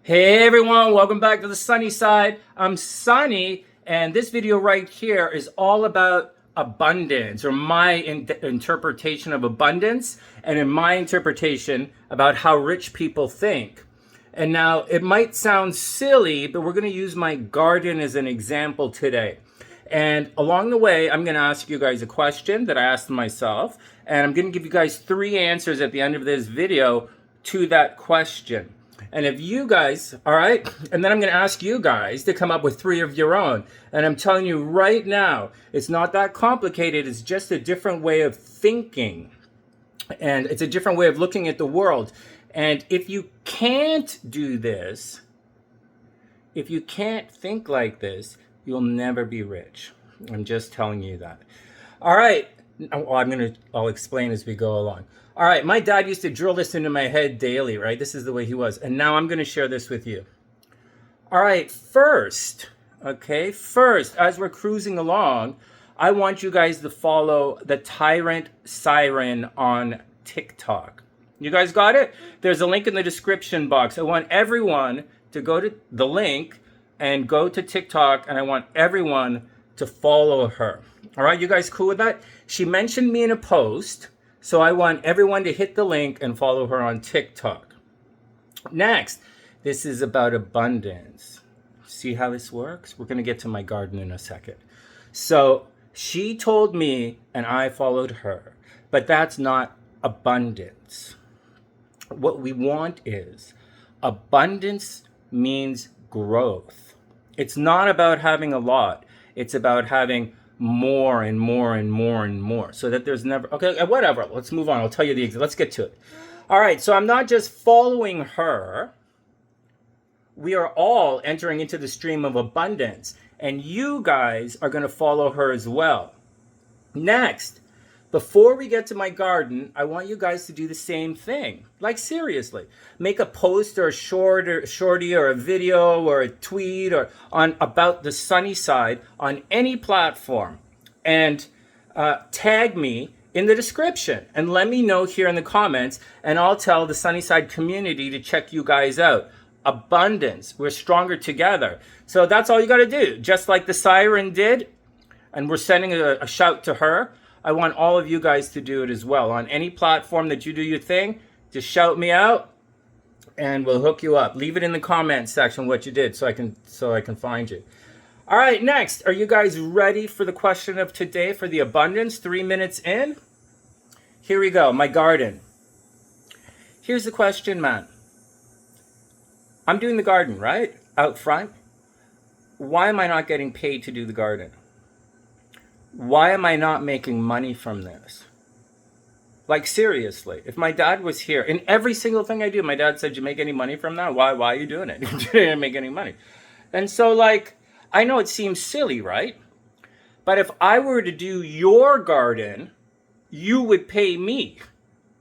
Hey everyone, welcome back to the sunny side. I'm Sunny, and this video right here is all about abundance, or my interpretation of abundance, and in my interpretation about how rich people think. And now it might sound silly, but we're going to use my garden as an example today. And along the way, I'm going to ask you guys a question that I asked myself, and I'm going to give you guys 3 answers at the end of this video to that question. And if you guys, all right, and then I'm going to ask you guys to come up with 3 of your own. And I'm telling you right now, it's not that complicated. It's just a different way of thinking. And it's a different way of looking at the world. And if you can't do this, if you can't think like this, you'll never be rich. I'm just telling you that. All right. I'll explain as we go along. All right, my dad used to drill this into my head daily, right? This is the way he was. And now I'm going to share this with you. All right, first, as we're cruising along, I want you guys to follow the Tyrant Siren on TikTok. You guys got it? There's a link in the description box. I want everyone to go to the link and go to TikTok, and I want everyone to follow her. All right, you guys cool with that? She mentioned me in a post. So I want everyone to hit the link and follow her on TikTok. Next, this is about abundance. See how this works? We're going to get to my garden in a second. So she told me and I followed her, but that's not abundance. What we want is abundance means growth. It's not about having a lot. It's about having more and more and more and more, so that there's never, okay, whatever, let's move on. I'll tell you the example. Let's get to it. All right, so I'm not just following her. We are all entering into the stream of abundance, and you guys are going to follow her as well. Next, before we get to my garden, I want you guys to do the same thing. Like, seriously, make a post or a shorty or a video or a tweet or on about the sunny side on any platform, and tag me in the description and let me know here in the comments, and I'll tell the Sunnyside community to check you guys out. Abundance, we're stronger together. So that's all you got to do, just like the siren did, and we're sending a shout to her. I want all of you guys to do it as well. On any platform that you do your thing, just shout me out and we'll hook you up. Leave it in the comments section what you did so I can find you. All right, next, are you guys ready for the question of today for the abundance? 3 minutes in. Here we go, my garden. Here's the question, man. I'm doing the garden, right? Out front. Why am I not getting paid to do the garden? Why am I not making money from this? Like, seriously, if my dad was here, in every single thing I do, my dad said, you make any money from that? Why are you doing it? You didn't make any money. And so, like, I know it seems silly, right? But if I were to do your garden, you would pay me,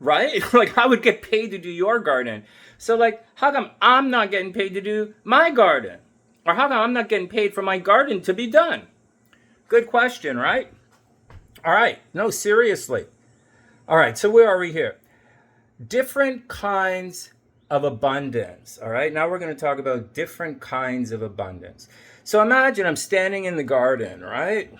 right? Like, I would get paid to do your garden. So, like, how come I'm not getting paid to do my garden? Or how come I'm not getting paid for my garden to be done? Good question, right? All right. No, seriously. All right. So where are we here? Different kinds of abundance. All right. Now we're going to talk about different kinds of abundance. So imagine I'm standing in the garden, right?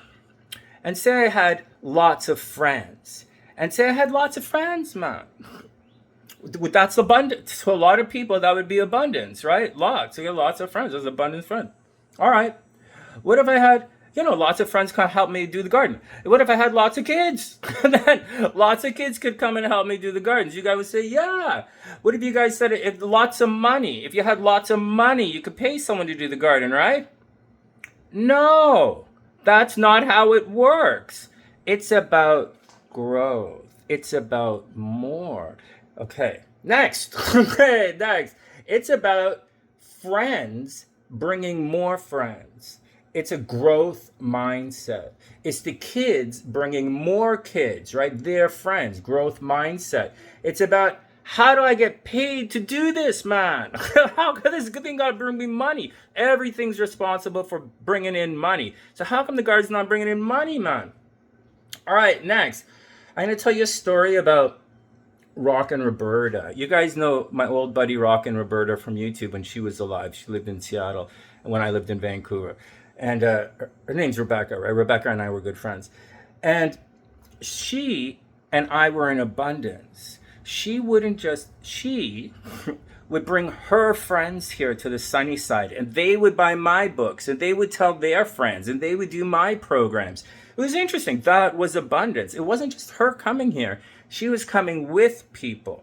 And say I had lots of friends. And say I had lots of friends, man. That's abundance. To a lot of people, that would be abundance, right? Lots. You get lots of friends. That's abundant friend. All right. What if I had, lots of friends can help me do the garden? What if I had lots of kids? Then lots of kids could come and help me do the gardens. You guys would say, yeah. What if you guys said if lots of money? If you had lots of money, you could pay someone to do the garden, right? No, that's not how it works. It's about growth. It's about more. Okay, next. Next. It's about friends bringing more friends. It's a growth mindset. It's the kids bringing more kids, right? Their friends, growth mindset. It's about, how do I get paid to do this, man? How could this good thing got to bring me money? Everything's responsible for bringing in money. So how come the garden's not bringing in money, man? All right, next. I'm going to tell you a story about Rockin' Roberta. You guys know my old buddy Rockin' Roberta from YouTube when she was alive. She lived in Seattle when I lived in Vancouver. And her name's Rebecca, right? Rebecca and I were good friends. And she and I were in abundance. She would bring her friends here to the sunny side, and they would buy my books, and they would tell their friends, and they would do my programs. It was interesting. That was abundance. It wasn't just her coming here. She was coming with people.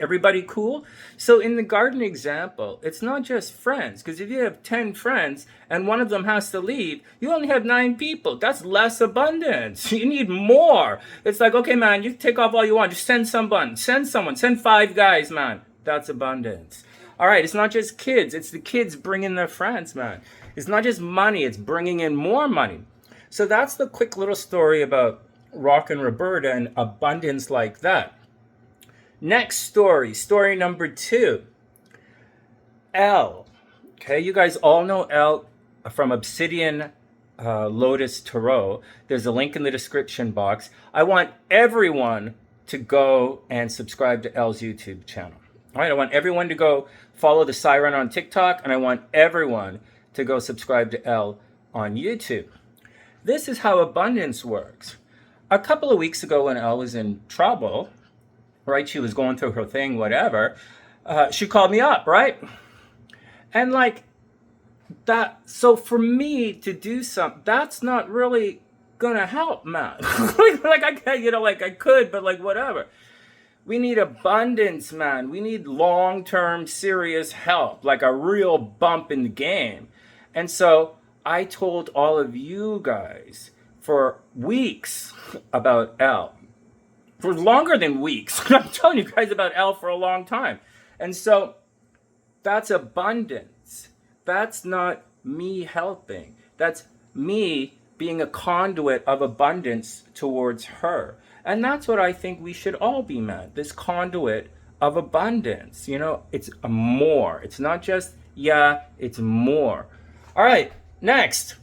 Everybody cool? So in the garden example, it's not just friends, because if you have 10 friends and one of them has to leave, you only have 9 people. That's less abundance. You need more. It's like, okay, man, you take off all you want. Just send someone. Send 5 guys, man. That's abundance. All right, it's not just kids. It's the kids bringing their friends, man. It's not just money. It's bringing in more money. So that's the quick little story about Rockin' Roberta and abundance like that. Next story number 2. L. Okay, you guys all know L from Obsidian Lotus Tarot. There's a link in the description box. I want everyone to go and subscribe to L's YouTube channel. All right, I want everyone to go follow the Siren on TikTok, and I want everyone to go subscribe to L on YouTube. This is how abundance works. A couple of weeks ago when Elle was in trouble, right, she was going through her thing, whatever, she called me up, right? And like that, so for me to do something, that's not really gonna help, man. like I can't, like I could, but like whatever. We need abundance, man. We need long-term serious help, like a real bump in the game. And so I told all of you guys for weeks about Elle. For longer than weeks. I'm telling you guys about Elle for a long time. And so that's abundance. That's not me helping. That's me being a conduit of abundance towards her. And that's what I think we should all be, man. This conduit of abundance. You know, it's more. It's not just, yeah, it's more. All right, next.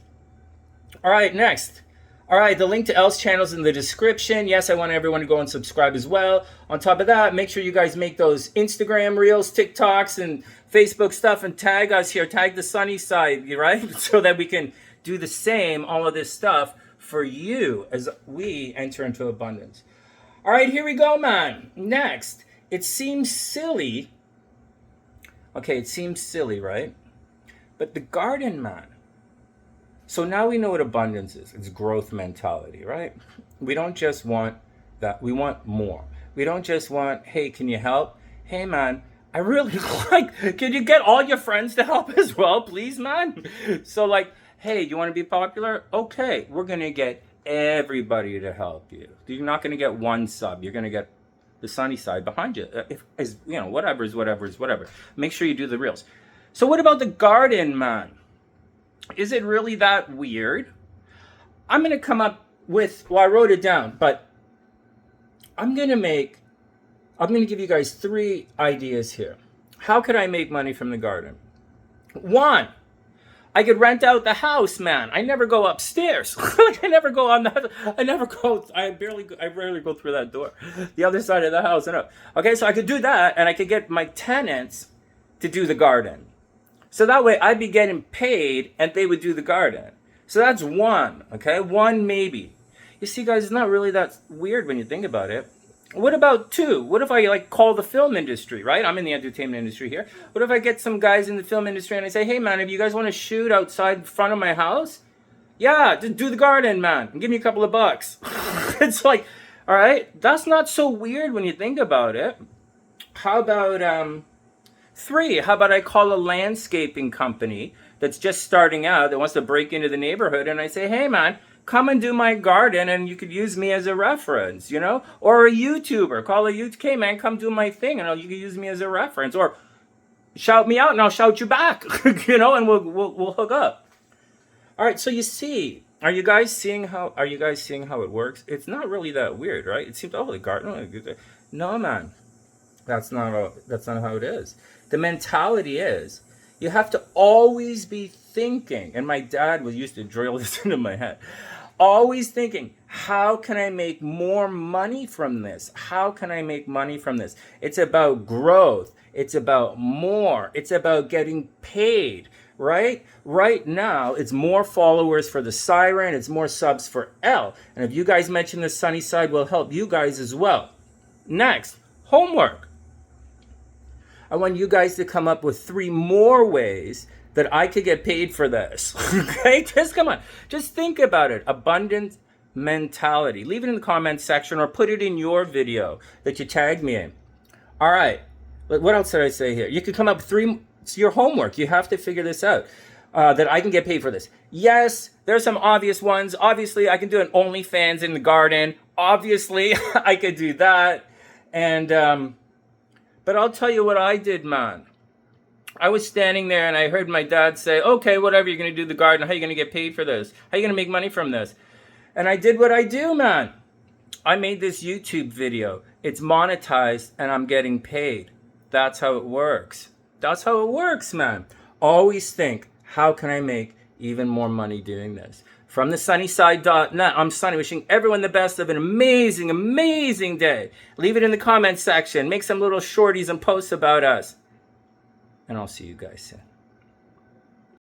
All right, the link to Elle's channel is in the description. Yes, I want everyone to go and subscribe as well. On top of that, make sure you guys make those Instagram reels, TikToks, and Facebook stuff and tag us here. Tag TheSunnySide, right? So that we can do the same, all of this stuff for you as we enter into abundance. All right, here we go, man. Next, it seems silly. Okay, it seems silly, right? But the garden, man. So now we know what abundance is. It's growth mentality, right? We don't just want that. We want more. We don't just want, hey, can you help? Hey, man, I really like, can you get all your friends to help as well, please, man? So like, hey, you want to be popular? Okay, we're going to get everybody to help you. You're not going to get one sub. You're going to get the sunny side behind you. If, you know, whatever is whatever. Make sure you do the reels. So what about the garden, man? Is it really that weird? I'm going to come up with, well, I wrote it down, but I'm going to give you guys 3 ideas here. How could I make money from the garden? 1, I could rent out the house, man. I never go upstairs. Like I never go on that. I rarely go through that door. The other side of the house and up. Okay, so I could do that, and I could get my tenants to do the garden. So that way I'd be getting paid and they would do the garden. So that's 1, okay? 1 maybe. You see, guys, it's not really that weird when you think about it. What about 2? What if I like call the film industry, right? I'm in the entertainment industry here. What if I get some guys in the film industry and I say, hey, man, if you guys want to shoot outside in front of my house, yeah, just do the garden, man, and give me a couple of bucks. It's like, all right, that's not so weird when you think about it. How about 3, how about I call a landscaping company that's just starting out that wants to break into the neighborhood and I say, hey, man, come and do my garden and you could use me as a reference, you know? Or a YouTuber, call a YouTuber, hey, man, come do my thing and you can use me as a reference. Or shout me out and I'll shout you back, you know, and we'll hook up. All right, so you see, are you guys seeing how it works? It's not really that weird, right? It seems, oh, the garden, no, man. That's not how it is. The mentality is you have to always be thinking, and my dad used to drill this into my head, always thinking, how can I make more money from this? How can I make money from this? It's about growth. It's about more. It's about getting paid, right? Right now, it's more followers for the Siren. It's more subs for L. And if you guys mention the TheSunnySide, will help you guys as well. Next, homework. I want you guys to come up with 3 more ways that I could get paid for this. Okay? Just come on. Just think about it. Abundant mentality. Leave it in the comments section or put it in your video that you tagged me in. All right. What else did I say here? You can come up with 3. It's your homework. You have to figure this out. That I can get paid for this. Yes, there's some obvious ones. Obviously, I can do an OnlyFans in the garden. Obviously, I could do that. And, but I'll tell you what I did, man. I was standing there and I heard my dad say, okay, whatever, you're going to do the garden. How are you going to get paid for this? How are you going to make money from this? And I did what I do, man. I made this YouTube video. It's monetized and I'm getting paid. That's how it works. That's how it works, man. Always think, how can I make even more money doing this? From TheSunnySide.net, I'm Sunny, wishing everyone the best of an amazing, amazing day. Leave it in the comments section. Make some little shorties and posts about us. And I'll see you guys soon.